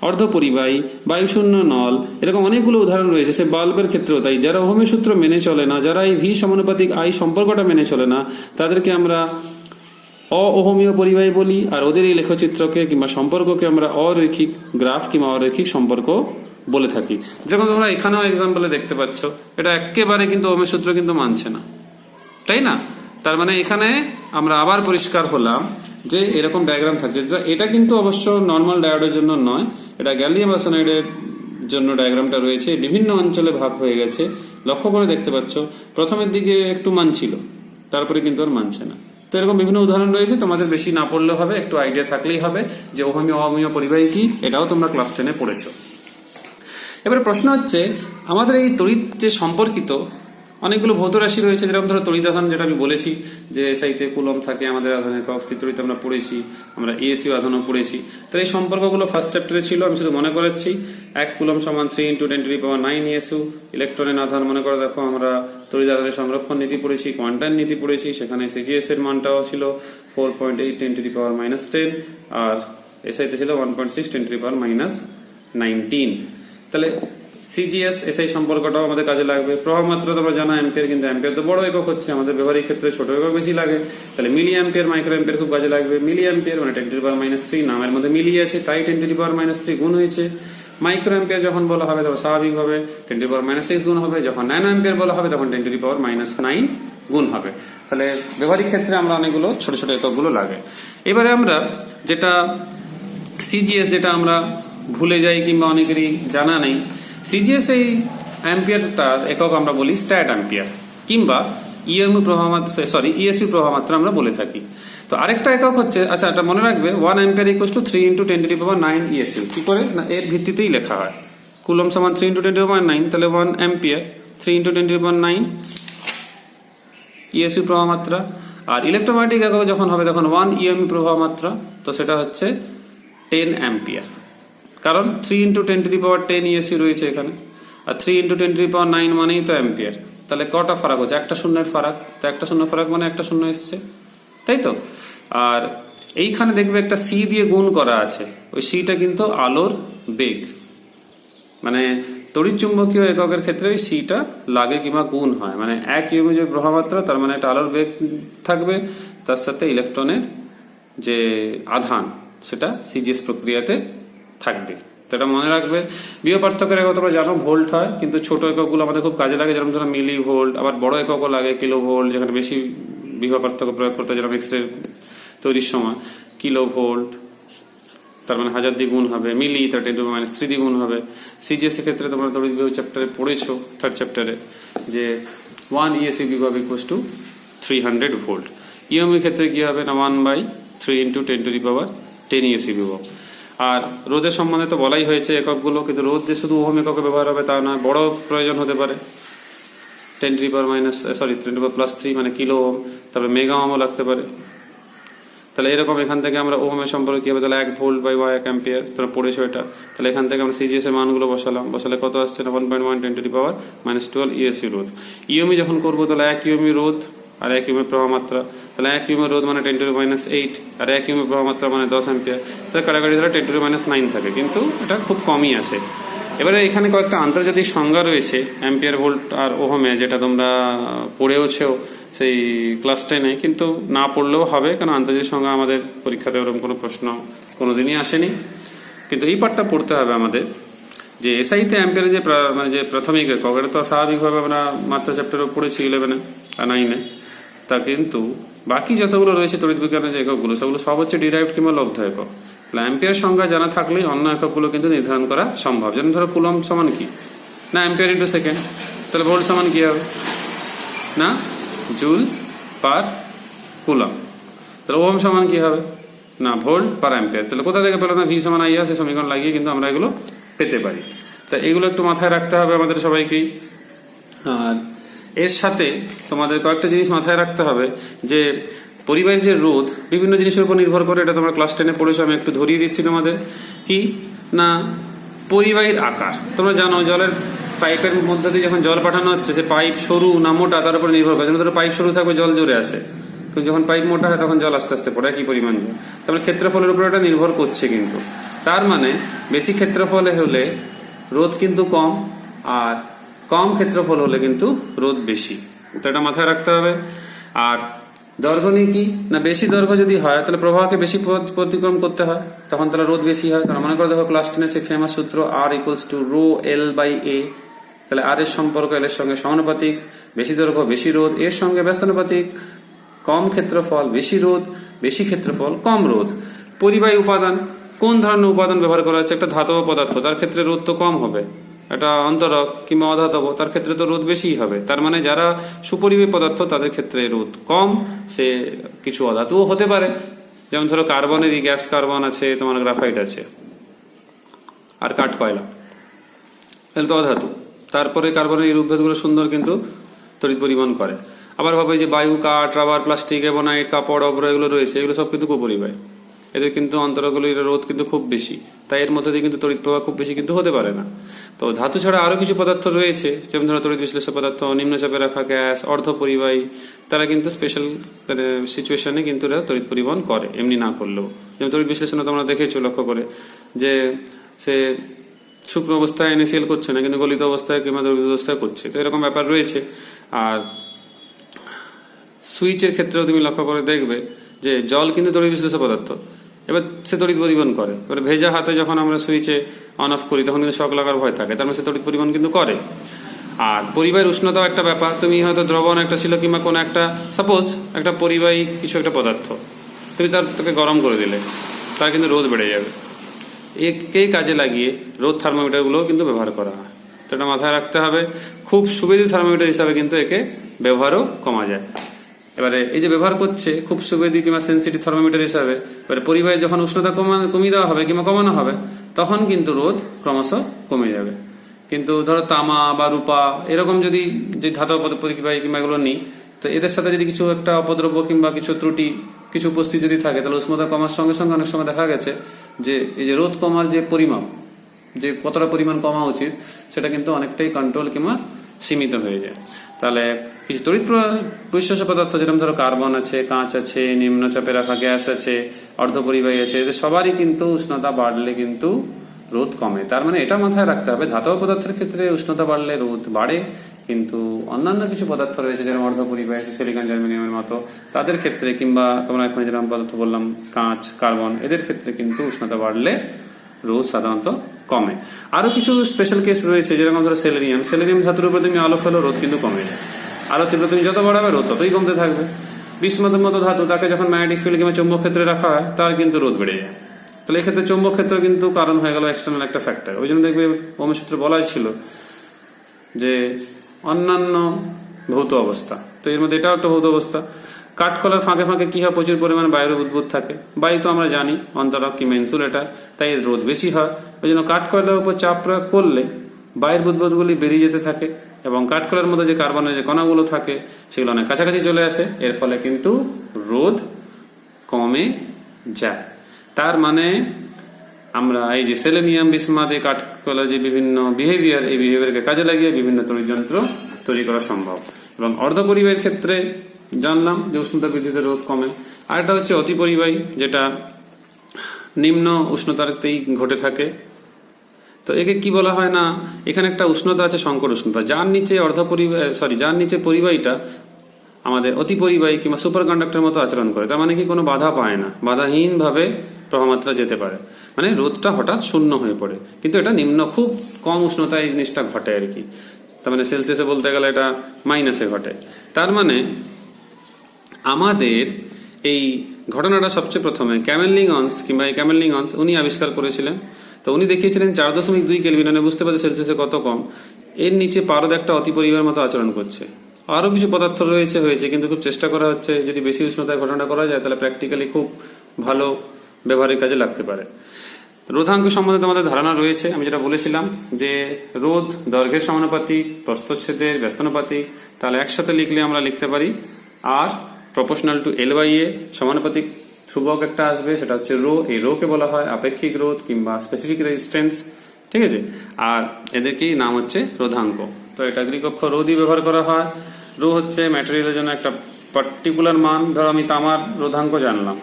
অর্ধপরিবাহী, বায়ুশূন্য নল, এরকম অনেকগুলো উদাহরণ রয়েছে। সে বাল্বের ক্ষেত্রেও তাই, যারা ওহমের সূত্র মেনে চলে না, যারা এই ভি সমানুপাতিক আই সম্পর্কটা মেনে চলে না, তাদেরকে আমরা অওহমীয় পরিবাহী বলি, আর ওদের এই লেখচিত্রকে কিংবা সম্পর্ককে আমরা অরৈখিক গ্রাফ কিংবা অরৈখিক সম্পর্ক বলে থাকি। যেমন তোমরা এখানেও এক্সাম্পলে দেখতে পাচ্ছ, এটা একেবারে কিন্তু ওহমের সূত্র কিন্তু মানছে না, তাই না? তার মানে এখানে আমরা আবার পরিষ্কার হলাম যে এরকম ডায়াগ্রাম থাকছে। এটা কিন্তু অবশ্য নর্মাল ডায়োডের জন্য নয়, এটা গ্যালিয়াম আর্সেনাইডের জন্য ডায়াগ্রামটা রয়েছে, বিভিন্ন অঞ্চলে ভাগ হয়ে গেছে। লক্ষ্য করে দেখতে পাচ্ছ প্রথমের দিকে একটু মানছিল, তারপরে কিন্তু আর মানছে না। তো এরকম বিভিন্ন উদাহরণ রয়েছে, তোমাদের বেশি না পড়লে হবে, একটু আইডিয়া থাকলেই হবে যে ওহমীয় অওহমীয় পরিবাহী কি, এটাও তোমরা ক্লাস 10-এ পড়েছো। এবারে প্রশ্ন হচ্ছে, আমাদের এই তড়িৎ যে সম্পর্কিত অনেকগুলো ভৌত রাশি রয়েছে, যেরকম ধরো তড়িৎ আধান, যেটা আমি বলেছি যে এসআইতে কুলম থাকে, আমাদের আধান একক, স্থিরতড়িৎ আমরা পড়েছি, আমরা এএসইউ আধানও পড়েছি। তো এই সম্পর্কগুলো ফার্স্ট চ্যাপ্টারে ছিল, আমি শুধু মনে করাচ্ছি। 1 কুলম সমান 3 × 10⁹ এএসইউ। ইলেকট্রনের আধান মনে করে দেখো, আমরা তড়িৎ আধানের সংরক্ষণ নীতি পড়েছি, কোয়ান্টাম নীতি পড়েছি, সেখানে সিজিএস এর মানটাও ছিল 4.8 × 10⁻⁻10, আর এসআইতে ছিল 1.6 × 10⁻⁹19। তাহলে সিজিএস এসআই সম্পর্কটাও আমাদের কাজে লাগবে। প্রবাহমাত্রা তোমরা জানো অ্যাম্পিয়ার, কিন্তু অ্যাম্পিয়ার তো বড় একক হচ্ছে, আমাদের ব্যবহারিক ক্ষেত্রে ছোট একক বেশি লাগে। তাহলে মিলি অ্যাম্পিয়ার, মাইক্রো অ্যাম্পিয়ার খুব কাজে লাগবে। মিলি অ্যাম্পিয়ার মানে 10⁻³ নামের মধ্যে মিলি আছে, তাই 10⁻³ গুণ হয়েছে। মাইক্রো অ্যাম্পিয়ার যখন বলা হবে তখন স্বাভাবিকভাবে 10⁻6 গুণ হবে, যখন ন্যানো অ্যাম্পিয়ার বলা হবে তখন 10⁻৯ গুণ হবে। তাহলে ব্যবহারিক ক্ষেত্রে আমরা অনেকগুলো ছোট ছোট এককগুলো লাগে। এবারে আমরা যেটা সিজিএস, যেটা আমরা ভুলে যাই কিংবা অনেকেরই জানা নেই, সিজিএস এই অ্যাম্পিয়ারটা একক আমরা বলি স্ট্যাট অ্যাম্পিয়ার, কিংবা ইএসইউ প্রবাহমাত্রা আমরা বলে থাকি। তো আরেকটা একক হচ্ছে, আচ্ছা এটা মনে রাখবে, 1 অ্যাম্পিয়ার ইকুয়ালস টু 3 × 10⁹ ইএসইউ। কি করে না, এর ভিত্তিতেই লেখা হয়। কুলম সমান 3 × 10⁹, তাহলে 1 অ্যাম্পিয়ার 3 × 10⁹ ইএসইউ প্রবাহমাত্রা। আর ইলেকট্রোম্যাগনেটিক একক যখন হবে তখন 1 ইএমই প্রবাহমাত্রা, তো সেটা হচ্ছে 10 অ্যাম্পিয়ার। কারণ 3 × 10⁻10 ইএসইউ রয়েছে এখানে, আর 3 × 10⁹ মানেই তো অ্যাম্পিয়ার। তাহলে কটা ফারাক হচ্ছে? একটা শূন্যের ফারাক, তো একটা শূন্য ফারাক মানে একটা শূন্য এসছে, তাই তো? আর এইখানে দেখবে একটা সি দিয়ে গুণ করা আছে, ওই সিটা কিন্তু আলোর বেগ, মানে তড়িৎ চুম্বকীয় এককের ক্ষেত্রে ওই সিটা লাগে কিংবা গুণ হয়। মানে 1 ইউএম যে প্রবাহমাত্রা, তার মানে একটা আলোর বেগ থাকবে, তার সাথে ইলেকট্রনের যে আধান সেটা সিজিএস প্রক্রিয়াতে থাকবে। তো এটা মনে রাখবে। বিভব পার্থক্যের একক তোমরা জানো ভোল্ট হয়, কিন্তু ছোট এককগুলো আমাদের খুব কাজে লাগে, যেরকম ধরো মিলি ভোল্ট। আবার বড় এককও লাগে কিলো ভোল্ট, যেখানে বেশি বিভব পার্থক্য প্রয়োগ করতে, যেরকম এক্স রে তৈরির সময় কিলো ভোল্ট, তার মানে 1000 দিয়ে গুণ হবে। মিলি তার 10⁻³ দিয়ে গুণ হবে। সিজিএস এর ক্ষেত্রে তোমরা তড়িৎ বিভব চ্যাপ্টারে পড়েছো, 3rd চ্যাপ্টারে, যে 1 ইএসইউ বিভব ইকুয়ালস টু 300 ভোল্ট। ইএমই ক্ষেত্রে কি হবে না, 1/3 × 10⁻10 ইএসইউ বিভব। আর রোধের সম্বন্ধে তো বলাই হয়েছে এককগুলো, কিন্তু রোধ যে শুধু ওহম এককে ব্যবহার হবে তা না, বড় প্রয়োজন হতে পারে। 10⁻³ মানে কিলো ওহম, তারপরে মেগা ওহমও লাগতে পারে। তাহলে এরকম এখান থেকে আমরা ওহমের সম্পর্কে কি হবে, তাহলে 1 ভোল্ট বাই 1 অ্যাম্পিয়ার, তোমরা পড়েছো এটা। তাহলে এখান থেকে আমরা সিজিএস এর মানগুলো বসালে কত আসছে না, 1.1 × 10⁻12 ইএসইউ রোধ। ইএমই যখন করবো তাহলে 1 ইউএমই রোধ আর 1 ইউএমই প্রবাহমাত্রা, তাহলে 1 ইউএমই রোধ মানে 10⁻8 আর 1 ইউএমই প্রবাহমাত্রা মানে 10 অ্যাম্পিয়ার। তাহলে কাটাকাটি ধরে 10⁻9 থাকে, কিন্তু এটা খুব কমই আসে। এবারে এখানে কয়েকটা আন্তর্জাতিক সংজ্ঞা রয়েছে অ্যাম্পিয়ার, ভোল্ট আর ওহমে, যেটা তোমরা পড়েওছো সেই ক্লাস 10-এ, কিন্তু না পড়লেও হবে, কারণ আন্তর্জাতিক সংজ্ঞা আমাদের পরীক্ষাতে ওরকম কোনো প্রশ্ন কোনোদিনই আসেনি। কিন্তু এই পার্টটা পড়তে হবে আমাদের, যে এসআইতে অ্যাম্পিয়ার যে প্রাথমিক একক, এটা তো স্বাভাবিকভাবে আমরা মাত্রা চ্যাপ্টারও পড়েছি 11-এ আর 9-এ। তা কিন্তু বাকি যতগুলো রয়েছে তড়িৎ বিজ্ঞানের যে এককগুলো সেগুলো সব হচ্ছে ডিরাইভড কিংবা লব্ধ একক। তাহলে অ্যাম্পিয়ার সংজ্ঞা জানা থাকলেই অন্য এককগুলো কিন্তু নির্ধারণ করা সম্ভব। যেমন ধরো কুলম্ব সমান কি না অ্যাম্পিয়ার ইন্টু সেকেন্ড, তাহলে ভোল্ট সমান কি হবে না জুল পার কুলম্ব, তাহলে ওহম সমান কি হবে না ভোল্ট পার অ্যাম্পিয়ার। তাহলে কোথা থেকে পেলো না ভি সমান আইআর, সে সমীকরণ লাগিয়ে কিন্তু আমরা এগুলো পেতে পারি। তা এগুলো একটু মাথায় রাখতে হবে আমাদের সবাইকেই। আর এর সাথে তোমাদের কয়েকটা জিনিস মাথায় রাখতে হবে যে পরিবাহীর যে রোধ বিভিন্ন জিনিসের উপর নির্ভর করে, এটা তোমরা ক্লাস 10-এ পড়েছো, আমি একটু ধরিয়ে দিচ্ছি তোমাদের। কি না পরিবাহীর আকার, তোমরা জানো জলের পাইপের মধ্যে দিয়ে যখন জল পাঠানো হচ্ছে সে পাইপ সরু না মোটা তার উপর নির্ভর করে। যেমন ধরো পাইপ সরু থাকবে জল জোরে আসে, কিন্তু যখন পাইপ মোটা হয় তখন জল আস্তে আস্তে পড়ে একই পরিমাণ জল। তাহলে ক্ষেত্রফলের উপর এটা নির্ভর করছে কিন্তু। তার মানে বেশি ক্ষেত্রফলে হলে রোধ কিন্তু কম, আর কম ক্ষেত্রফল হলে কিন্তু রোধ বেশি, তো এটা মাথায় রাখতে হবে। আর দৈর্ঘ্য নিয়ে কি না বেশি দৈর্ঘ্য যদি হয় তাহলে প্রবাহকে বেশি অতিক্রম করতে হয়, তখন তাহলে রোধ বেশি হয়। তাহলে মনে করে দেখো ক্লাস 10-এর সেই ফেমাস সূত্র R equals to rho L by A, তাহলে আর এর সম্পর্ক এল এর সঙ্গে সমানুপাতিক, বেশি দৈর্ঘ্য বেশি রোধ, এর সঙ্গে ব্যস্তানুপাতিক, কম ক্ষেত্রফল বেশি রোধ, বেশি ক্ষেত্রফল কম রোধ। পরিবাহী উপাদান কোন ধরনের উপাদান ব্যবহার করা হচ্ছে, একটা ধাতব পদার্থ তার ক্ষেত্রে রোধ তো কম হবে, এটা অন্তরক কিংবা অধাতব তার ক্ষেত্রে তো রোধ বেশি হবে। তার মানে যারা সুপরিবাহী পদার্থ তাদের ক্ষেত্রে রোধ কম, সে কিছু অধাতুও হতে পারে। যেমন ধরো কার্বনেরই গ্যাস কার্বন আছে, তোমার গ্রাফাইট আছে, আর কাঠ কয়লা, এগুলো তো অধাতু। তারপরে কার্বনের এই রূপভেদগুলো সুন্দর কিন্তু তড়িৎ পরিবহন করে। আবার ভাবে যে বায়ু, কাঠ, রাবার, প্লাস্টিক, এবনাইট, কাপড়, অভ্র এগুলো রয়েছে, এগুলো সব কিন্তু কুপরিবাহী, এদের কিন্তু অন্তরগুলির রোধ কিন্তু খুব বেশি, তাই এর মধ্যে দিয়ে কিন্তু তড়িৎ প্রবাহ খুব বেশি কিন্তু হতে পারে না। তো ধাতু ছাড়া আরো কিছু পদার্থ রয়েছে, যেমন ধরো তড়িৎ বিশ্লেষ্য পদার্থ, নিম্নচাপে রাখা গ্যাস, অর্ধ পরিবাহী, তারা কিন্তু স্পেশাল সিচুয়েশনে কিন্তু এরা তড়িৎ পরিবহন করে, এমনি না করলেও। যেমন তড়িৎ বিশ্লেষণে তোমরা দেখেছো লক্ষ্য করে যে সে শুকনো অবস্থায় NaCl করছে না, কিন্তু গলিত অবস্থায় কিংবা দ্রবীভূত অবস্থায় করছে, তো এরকম ব্যাপার রয়েছে। আর সুইচের ক্ষেত্রেও তুমি লক্ষ্য করে দেখবে যে জল কিন্তু তড়িৎ বিশ্লেষ্য পদার্থ, এবার সে তড়িৎ পরিবহন করে। এবার ভেজা হাতে যখন আমরা সুইচে অন অফ করি তখন কিন্তু শক লাগার ভয় থাকে, তার মানে সে তড়িৎ পরিবহন কিন্তু করে। আর পরিবাহীর উষ্ণতাও একটা ব্যাপার, তুমি হয়তো দ্রবণ একটা ছিল কিংবা কোনো একটা সাপোজ একটা পরিবাহী কিছু একটা পদার্থ তুমি তাকে গরম করে দিলে, তার কিন্তু রোধ বেড়ে যাবে। একেই কাজে লাগিয়ে রোধ থার্মোমিটারগুলোও কিন্তু ব্যবহার করা হয়, তো এটা মাথায় রাখতে হবে। খুব সুবিধা থার্মোমিটার হিসাবে কিন্তু একে ব্যবহারও কমা যায়। এবারে এই যে ব্যবহার করছে খুব সুবিধা কিংবা সেন্সিটিভ থার্মোমিটার হিসাবে, এবারে পরিবাহী যখন উষ্ণতা কমিয়ে দেওয়া হবে কিংবা কমানো হবে তখন কিন্তু রোধ ক্রমশ কমে যাবে। কিন্তু ধরো তামা বা রূপা এরকম যদি যে ধাতব পরিবাহী কিংবা এগুলো নিই, তো এদের সাথে যদি কিছু একটা অপদ্রব্য কিংবা কিছু ত্রুটি কিছু উপস্থিত যদি থাকে, তাহলে উষ্ণতা কমার সঙ্গে সঙ্গে অনেক সময় দেখা গেছে যে এই যে রোধ কমার যে পরিমাপ, যে কতটা পরিমাণ কমা উচিত, সেটা কিন্তু অনেকটাই কন্ট্রোল কিংবা সীমিত হয়ে যায়। তাহলে কিছু তড়িৎ বিশ্লেষ্য পদার্থ যেরকম ধরো কার্বন আছে, কাঁচ আছে, নিম্নচাপে রাখা গ্যাস আছে, অর্ধপরিবাহী আছে, এদের সবারই কিন্তু উষ্ণতা বাড়লে কিন্তু রোধ কমে। তার মানে এটা মাথায় রাখতে হবে ধাতব পদার্থের ক্ষেত্রে উষ্ণতা বাড়লে রোধ বাড়ে, কিন্তু অন্যান্য কিছু পদার্থ রয়েছে যেরকম অর্ধপরিবাহী সিলিকন জার্মেনিয়ামের মতো, তাদের ক্ষেত্রে কিংবা তোমরা এখন যেরকম পদার্থ বললাম কাঁচ, কার্বন, এদের ক্ষেত্রে কিন্তু উষ্ণতা বাড়লে রোধ সাধারণত কমে। আরো কিছু স্পেশাল কেস রয়েছে যেরকম ধরো সেলেনিয়াম ধাতুর উপর তুমি আলো ফেলো, রোধ কিন্তু কমে যায়। আলো তীব্র তুমি যত বাড়াবে রোধ ততই কমতে থাকবে। বিস্মতের মতো ধাতু তাকে যখন ম্যাগনেটিক ফিল্ড কিংবা চৌম্বক ক্ষেত্রে রাখা হয় তার কিন্তু রোধ বেড়ে যায়। তাহলে এক্ষেত্রে চৌম্বক ক্ষেত্র কিন্তু কারণ হয়ে গেল এক্সটার্নাল একটা ফ্যাক্টর। ওই জন্য দেখবে ওহমের সূত্রে বলাই ছিল যে অন্যান্য ভৌত অবস্থা, তো এর মধ্যে এটাও একটা ভৌত অবস্থা। কাঠকলার ফাঁকে ফাঁকে কি হয়, প্রচুর পরিমাণে বায়ুর উদ্ভূত থাকে। বায়ু তো আমরা জানি অন্তরক কিংবা ইনসুলেটার, তাই এর রোধ বেশি হয়। ওই জন্য কাঠকয়লার উপর চাপ প্রয়োগ করলে বায়ুর বুদবুদগুলি বেরিয়ে যেতে থাকে এবং কাঠকয়লার মধ্যে যে কার্বনের যে কণাগুলো থাকে সেগুলো অনেক কাছাকাছি চলে আসে, এর ফলে কিন্তু রোধ কমে যায়। তার মানে আমরা এই যে সেলেনিয়াম, বিসমাথ, এই কাঠকয়লার যে বিভিন্ন বিহেভিয়ার, এই বিহেভিয়ারকে কাজে লাগিয়ে বিভিন্ন তড়িৎযন্ত্র তৈরি করা সম্ভব। এবং অর্ধপরিবাহীর ক্ষেত্রে জানলাম যে উষ্ণতা বৃদ্ধিতে রোধ কমে। আর একটা হচ্ছে অতিপরিবাহী, যেটা নিম্ন উষ্ণতাতেই ঘটে থাকে। তো একে কি বলা হয় না, এখানে একটা উষ্ণতা আছে সংকট উষ্ণতা, যার নিচে যার নিচে পরিবাহীটা আমাদের অতিপরিবাহী কিংবা সুপার কন্ডাক্টরের মতো আচরণ করে। তার মানে কি কোনো বাধা পায় না, বাধাহীন ভাবে প্রবাহমাত্রা যেতে পারে, মানে রোধটা হঠাৎ শূন্য হয়ে পড়ে। কিন্তু এটা নিম্ন খুব কম উষ্ণতায় এই জিনিসটা ঘটে আর কি। তার মানে সেলসিয়াসে বলতে গেলে এটা মাইনাসে ঘটে। তার মানে আমাদের এই ঘটনাটা সবচেয়ে প্রথমে ক্যামেলিংঅন্স কিংবা এই ক্যামেলিংঅন্স উনি আবিষ্কার করেছিলেন। তো উনি দেখিয়েছিলেন 4.2 কেলভিন, মানে বুঝতে পারছে সেলসিয়াসে কত কম। এর নিচে পারদ একটা অতি পরিবার মতো আচরণ করছে। আরো কিছু পদার্থ হয়েছে, কিন্তু খুব চেষ্টা করা হচ্ছে যদি বেশি উষ্ণতায় ঘটনা করা যায় তাহলে প্র্যাকটিক্যালি খুব ভালো ব্যবহারিক কাজে লাগতে পারে। রোধাঙ্ক সম্বন্ধে তোমাদের ধারণা রয়েছে। আমি যেটা বলেছিলাম যে রোধ দৈর্ঘ্যের সমানুপাতিক, প্রস্থচ্ছেদের ব্যস্তানুপাতিক। তাহলে একসাথে লিখলে আমরা লিখতে পারি আর প্রপোর্শনাল টু L/A, সমানুপাতিক ধ্রুবক একটা আসবে, সেটা হচ্ছে রো। এই রো কে বলা হয় আপেক্ষিক রোধ কিংবা স্পেসিফিক রেজিস্ট্যান্স, ঠিক আছে। আর এদেরকেই নাম হচ্ছে রোধাঙ্ক। তো এটা গৃহকক্ষ রোধই ব্যবহার করা হয়। রো হচ্ছে ম্যাটেরিয়ালের জন্য একটা পার্টিকুলার মান। ধরো আমি তামার রোধাঙ্ক জানলাম,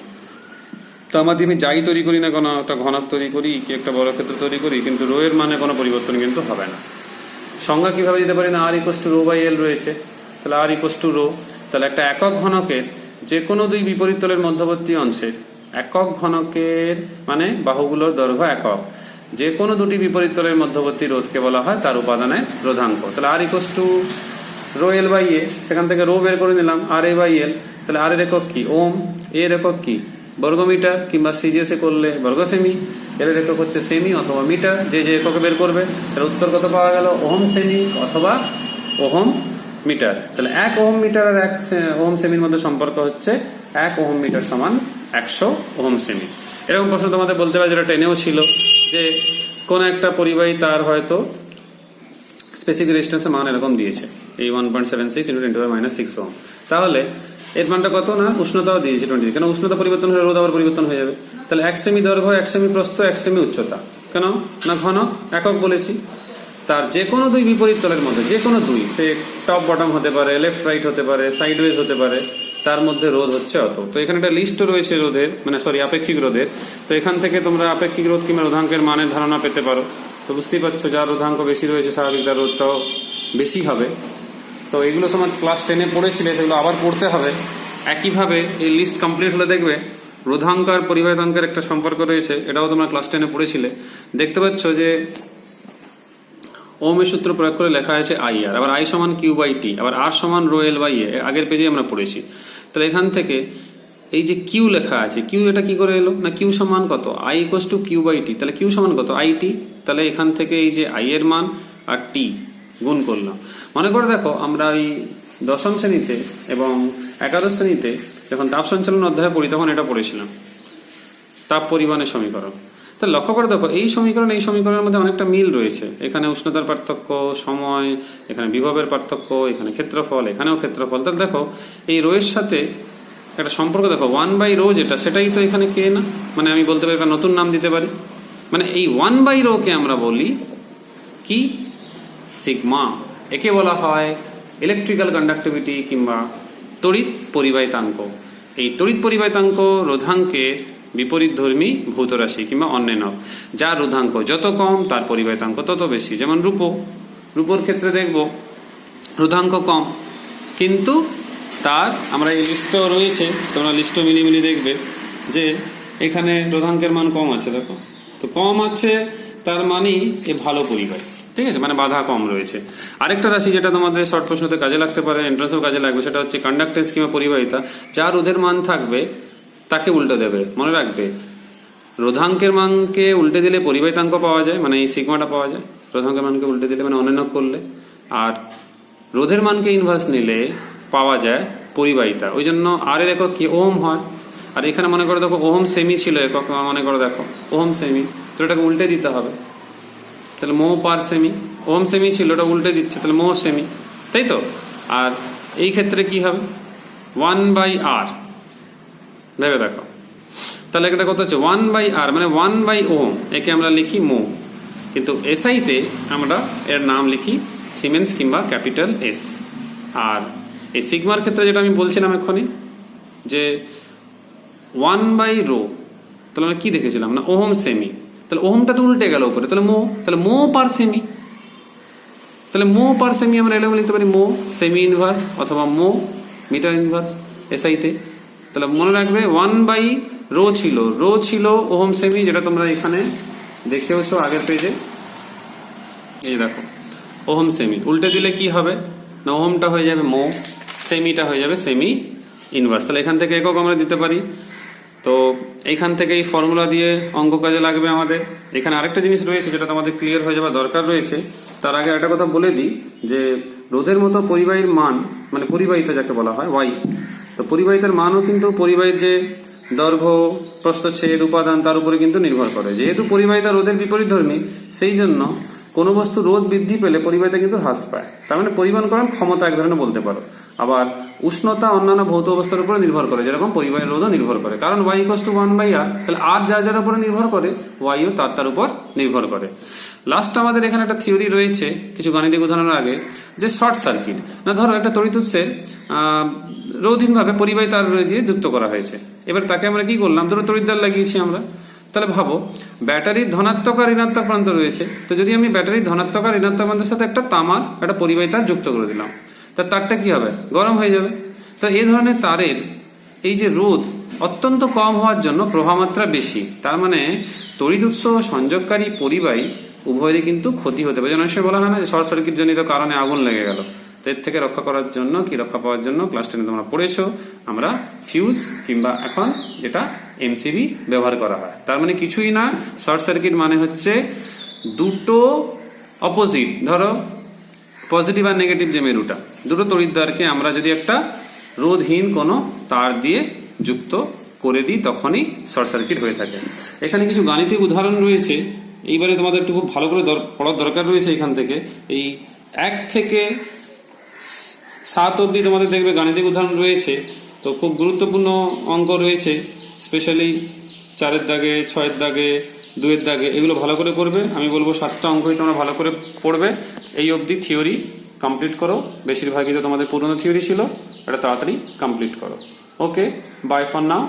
তামা দিয়ে আমি যাই তৈরি করি না, কোনো একটা ঘনক তৈরি করি কি একটা বড় ক্ষেত্র তৈরি করি, কিন্তু রো এর মানে কোনো পরিবর্তন কিন্তু হবে না। সংজ্ঞা কিভাবে দিতে পারি না, R=ρ/L রয়েছে, তাহলে R=ρ। তাহলে একটা একক ঘনকের যে কোনো দুই বিপরীত তলের মধ্যবর্তী অংশে, একক ঘনকের মানে বাহুগুলোর দৈর্ঘ্য একক, যে কোনো দুটি বিপরীত তলের মধ্যবর্তী রোধকে বলা হয় তার উপাদানের রোধাঙ্ক। তাহলে R=ρL/A, সেখান থেকে রো বের করে নিলাম RA/L। তাহলে R এর একক কি ওম, এ এর একক কি বর্গমিটার কিংবা সিজিএস করলে বর্গ সেমি, এর একক হচ্ছে সেমি অথবা মিটার, যে যে এককে বের করবে। তাহলে উত্তর কত পাওয়া গেল, ওহম সেমি অথবা ওহম মিটার। তাহলে 1 ওহম মিটার আর 1 ওহম সেমির মধ্যে সম্পর্ক হচ্ছে 1 ওহম মিটার সমান 100 ওহম সেমি। এরকম প্রশ্ন তোমাদের বলতে পারে, যেটা টেনেও ছিল, যে কোন একটা পরিবাহী তার হয়তো স্পেসিফিক রেজিস্ট্যান্সের মান এরকম দিয়েছে, এই 1.76 × 10⁻⁶ ওহম। তাহলে এর মানটা কত না, উষ্ণতাও দিয়েছে 20, কেন উষ্ণতা পরিবর্তন হলে রোধ আবার পরিবর্তন হয়ে যাবে। তাহলে 1 সেমি দৈর্ঘ্য, 1 সেমি প্রস্থ, 1 সেমি উচ্চতা, কেন না ঘনক একক বলেছি। তার যে কোনো দুই বিপরীত তলের মধ্যে, যে কোনো দুই, সে টপ বটম হতে পারে, লেফট রাইট হতে পারে, সাইডওয়েজ হতে পারে, তার মধ্যে রোধ হচ্ছে অত। তো এখানে একটা লিস্ট রয়েছে রোধের, মানে আপেক্ষিক রোধের। তো এখান থেকে তোমরা আপেক্ষিক রোধ কিংবা রোধাঙ্কের মানের ধারণা পেতে পারো। তো বুঝতেই পারছো, যার রোধাঙ্ক বেশি রয়েছে স্বাভাবিক তার রোধটাও বেশি হবে। তো এগুলো তোমার ক্লাস 10-এ পড়েছিলে, সেগুলো আবার পড়তে হবে। একইভাবে এই লিস্ট কমপ্লিট হলে দেখবে রোধাঙ্ক আর পরিবাহিতাঙ্কের একটা সম্পর্ক রয়েছে, এটাও তোমরা ক্লাস 10-এ পড়েছিলে। দেখতে পাচ্ছ যে ওহমের সূত্র প্রয়োগ করে লেখা আছে IR, আবার I সমান Q/T, আবার R সমান ρL/A, আগের পেজে আমরা পড়েছি। তাহলে এখান থেকে এই যে Q লেখা আছে, Q এটা কি করে এলো না, Q সমান কত, I=Q/T। তাহলে Q সমান কত, IT। তাহলে এখান থেকে এই যে I এর মান আর T গুণ করলাম। মনে করে দেখো, আমরা এই 10ম শ্রেণীতে এবং 11শ শ্রেণীতে যখন তাপ সঞ্চালন অধ্যায়ে পড়ি তখন এটা পড়েছিলাম, তাপ পরিমাণের সমীকরণ। তা লক্ষ্য করে দেখো, এই সমীকরণের মধ্যে অনেকটা মিল রয়েছে। এখানে উষ্ণতার পার্থক্য, সময়, এখানে বিভবের পার্থক্য, এখানে ক্ষেত্রফল, এখানেও ক্ষেত্রফল। তাহলে দেখো এই রো এর সাথে একটা সম্পর্ক দেখো, 1/ρ যেটা, সেটাই তো এখানে কে না, মানে আমি বলতে পারি একটা নতুন নাম দিতে পারি, মানে এই 1/ρ কে আমরা বলি কি, সিগমা। একে বলা হয় ইলেকট্রিক্যাল কন্ডাক্টিভিটি কিংবা তড়িৎ পরিবাহিতাঙ্ক। এই তড়িৎ পরিবাহিতাঙ্ক রোধাঙ্কের বিপরীতধর্মী ভৌত রাশি কিংবা অন্যান্য, যার রোধাঙ্ক যত কম তার পরিবাহিতাঙ্ক তত বেশি। যেমন রূপোর ক্ষেত্রে দেখব রোধাঙ্ক কম, কিন্তু তার আমরা এই লিস্টও রয়েছে, তোমরা লিস্টও মিলিয়ে দেখবে যে এখানে রোধাঙ্কের মান কম আছে। দেখো তো কম আছে, তার মানেই এ ভালো পরিবাহী, ঠিক আছে, মানে বাধা কম রয়েছে। আরেকটা রাশি যেটা তোমাদের শর্ট প্রশ্নতে কাজে লাগতে পারে, এন্ট্রান্সেও কাজে লাগবে, সেটা হচ্ছে কন্ডাক্টেন্স কিংবা পরিবাহিতা। যার রোধের মান থাকবে তাকে উল্টে দেবে। মনে রাখবে, রোধাঙ্কের মানকে উল্টে দিলে পরিবাহিতাঙ্ক পাওয়া যায়, মানে এই সিগমাটা পাওয়া যায়। রোধাঙ্কের মানকে উল্টে দিলে মানে অন্যান্য করলে, আর রোধের মানকে ইনভার্স নিলে পাওয়া যায় পরিবাহিতা। ওই জন্য আর এর একক কি, ওহম হয়। আর এখানে মনে করে দেখো ওহম সেমি ছিল একক, মনে করে দেখো ওহম সেমি, তো এটাকে উল্টে দিতে হবে। তাহলে মো পার সেমি, ওহম সেমি ছিল, ওটা উল্টে দিচ্ছে, তাহলে মো সেমি, তাই তো। আর এই ক্ষেত্রে কি হবে, 1/R, ভেবে দেখো। তাহলে এটা কত হচ্ছে 1/R, মানে 1/ওহম, একে আমরা লিখি মো, কিন্তু এসআইতে আমরা এর নাম লিখি সিমেন্স কিংবা ক্যাপিটাল এস। আর এই সিগমার ক্ষেত্রে যেটা আমি বলছিলাম এক্ষুনি, যে 1/ρ, তাহলে আমরা কি দেখেছিলাম না, ওহম সেমি। তাহলে ওহমটা তো উল্টে গেল উপরে, তাহলে মো পার সেমি। তাহলে মো পার সেমি আমরা এলেও লিখতে পারি মো সেমি ইনভার্স অথবা মো মিটার ইনভার্স এসআইতে। তাহলে মনে রাখবে 1/ρ ছিল ওহম সেমি, যেটা তোমরা এখানে দেখেওছো আগের পেজে। এই দেখো ওহম সেমি, উল্টে দিলে কি হবে না, ওহমটা হয়ে যাবে মো, সেমিটা হয়ে যাবে সেমি ইনভার্স। তাহলে এখান থেকে একক আমরা দিতে পারি। তো এইখান থেকে এই ফর্মুলা দিয়ে অঙ্ক কাজে লাগবে আমাদের। এখানে আরেকটা জিনিস রয়েছে যেটা তোমাদের ক্লিয়ার হয়ে যাওয়া দরকার রয়েছে। তার আগে একটা কথা বলে দিই যে রোধের মতো পরিবাহীর মান, মানে পরিবাহিতা যাকে বলা হয় ওয়াই, তো পরিবাহিতার মানও কিন্তু পরিবাহীর যে দৈর্ঘ্য, প্রস্থচ্ছেদ, উপাদান তার উপরে কিন্তু নির্ভর করে। যেহেতু পরিবাহিতা রোধের বিপরীতধর্মী, সেই জন্য কোনো বস্তু রোধ বৃদ্ধি পেলে পরিবাহিতা কিন্তু হ্রাস পায়। তার মানে পরিমাণকরণ ক্ষমতা এক ধরনের বলতে পারো। আবার উষ্ণতা অন্যান্য ভৌত অবস্থার উপরে নির্ভর করে, যেরকম পরিবাহীর রোধও নির্ভর করে। কারণ y = 1/r, তাহলে আর যার যার উপরে নির্ভর করে ওয়াইও তার উপর নির্ভর করে। লাস্ট আমাদের এখানে একটা থিওরি রয়েছে কিছু গাণিতিক উদাহরণের আগে, যে শর্ট সার্কিট। না ধরো একটা তড়িৎ উৎসের রোধহীনভাবে পরিবাহী তার দিয়ে যুক্ত করা হয়েছে। এবার তাকে আমরা কি করলাম, ধরো তড়িৎদ্বার লাগিয়েছি আমরা। তাহলে ভাবো ব্যাটারির ধনাত্মক আর ঋণাত্মক প্রান্ত রয়েছে। তো যদি আমি ব্যাটারির ধনাত্মক আর ঋণাত্মক প্রান্তের সাথে একটা তামার একটা পরিবাহী তার যুক্ত করে দিলাম, তা তারটা কি হবে, গরম হয়ে যাবে। তো এই ধরনের তারের এই যে রোধ অত্যন্ত কম হওয়ার জন্য প্রভাবমাত্রা বেশি। তার মানে তড়িৎ উৎস ও সংযোগকারী পরিবাহী উভয়েরই কিন্তু ক্ষতি হতে পারে। যেন বলা হয় না যে শর্ট সার্কিট জনিত কারণে আগুন লেগে গেল। তো এর থেকে রক্ষা করার জন্য কি রক্ষা পাওয়ার জন্য ক্লাস 10 তোমরা পড়েছো, আমরা ফিউজ কিংবা এখন যেটা এমসিবি ব্যবহার করা হয়। তার মানে কিছুই না, শর্ট সার্কিট মানে হচ্ছে দুটো অপোজিট, ধরো পজিটিভ আর নেগেটিভ যে মেরুটা, দুটো তড়িৎদ্বারকে আমরা যদি একটা রোধহীন কোনো তার দিয়ে যুক্ত করে দিই তখনই শর্ট সার্কিট হয়ে থাকে। এখানে কিছু গাণিতিক উদাহরণ রয়েছে, এইবারে তোমাদের একটু খুব ভালো করে পড়ার দরকার রয়েছে। এখান থেকে এই 1 থেকে 7 অবধি তোমাদের দেখবে গাণিতিক উদাহরণ রয়েছে। তো খুব গুরুত্বপূর্ণ অঙ্ক রয়েছে, স্পেশালি 4-এর দাগে, 6-এর দাগে, 2-এর দাগে, এগুলো ভালো করে করবে। আমি বলবো 7টা অঙ্কই তোমরা ভালো করে পড়বে। এই অবধি থিওরি কমপ্লিট করো। বেশিরভাগই তো তোমাদের পুরনো থিওরি ছিল, এটা তাড়াতাড়ি কমপ্লিট করো। ওকে, বাই ফর নাও।